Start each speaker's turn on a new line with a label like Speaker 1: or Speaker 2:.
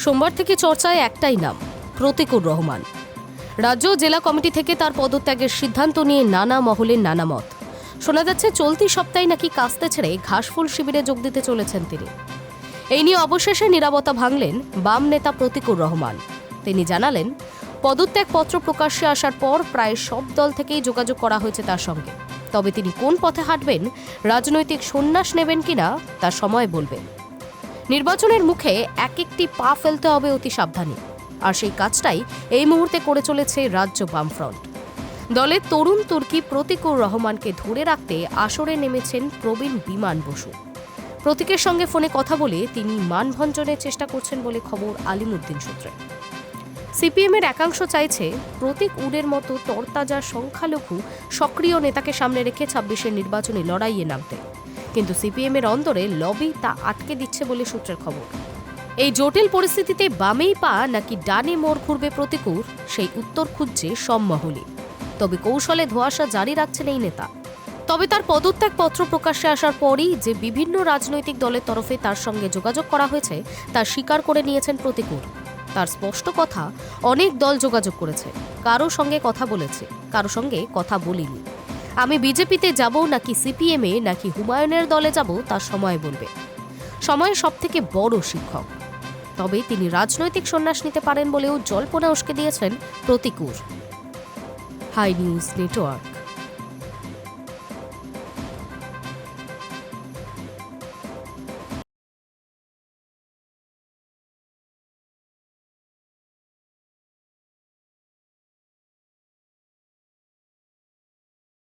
Speaker 1: সোমবার থেকে চর্চায় একটাই নাম, প্রতীকুর রহমান। রাজ্য জেলা কমিটি থেকে তার পদত্যাগের সিদ্ধান্ত নিয়ে নানা মহলের নানা মত। শোনা যাচ্ছে চলতি সপ্তাহে নাকি কাস্তে ছেড়ে ঘাসফুল শিবিরে যোগ দিতে চলেছেন তিনি। এই নিয়ে অবশেষে নীরবতা ভাঙলেন বাম নেতা প্রতীকুর রহমান। তিনি জানালেন, পদত্যাগপত্র প্রকাশ্যে আসার পর প্রায় সব দল থেকেই যোগাযোগ করা হয়েছে তার সঙ্গে। তবে তিনি কোন পথে হাঁটবেন, রাজনৈতিক সন্ন্যাস নেবেন কিনা তা সময় বলবে। নির্বাচনের মুখে এক একটি পা ফেলতে হবে অতি সাবধানে, আর সেই কাজটাই এই মুহূর্তে করে চলেছে রাজ্য বামফ্রন্ট। দলের তরুণ তুর্কি প্রতীকুর রহমানকে ধরে রাখতে আসরে নেমেছেন প্রবীণ বিমান বসু। প্রতীকের সঙ্গে ফোনে কথা বলে তিনি মানভঞ্জনের চেষ্টা করছেন বলে খবর আলিমুদ্দিন সূত্রে। সিপিএমের একাংশ চাইছে প্রতীক উডের মতো তরতাজা সংখ্যালঘু সক্রিয় নেতাকে সামনে রেখে ২৬-এর নির্বাচনী লড়াইয়ে নামতে, কিন্তু সিপিএমের অন্দরে লবি তা আটকে দিচ্ছে বলে সূত্রের খবর। এই জটিল পরিস্থিতিতে বামেই পা নাকি ডানে মোড় ঘুরবে প্রতীকুর, সেই উত্তর খুঁজছে সব মহলে। তবে কৌশলে ধোঁয়াশা জারি রাখছেন এই নেতা। তবে তার পদত্যাগপত্র প্রকাশ্যে আসার পরই যে বিভিন্ন রাজনৈতিক দলের তরফে তার সঙ্গে যোগাযোগ করা হয়েছে তা স্বীকার করে নিয়েছেন প্রতীকুর। তার স্পষ্ট কথা, অনেক দল যোগাযোগ করেছে, কারো সঙ্গে কথা বলেছে, কারো সঙ্গে কথা বলিনি। আমি বিজেপিতে যাব নাকি সিপিএমে নাকি হুমায়ুনের দলে যাব তা সময় বলবে। সময় সব থেকে বড় শিক্ষক। তবে তিনি রাজনৈতিক সন্ন্যাস নিতে পারেন বলেও জল্পনা উস্কে দিয়েছেন প্রতীকুর। High news network.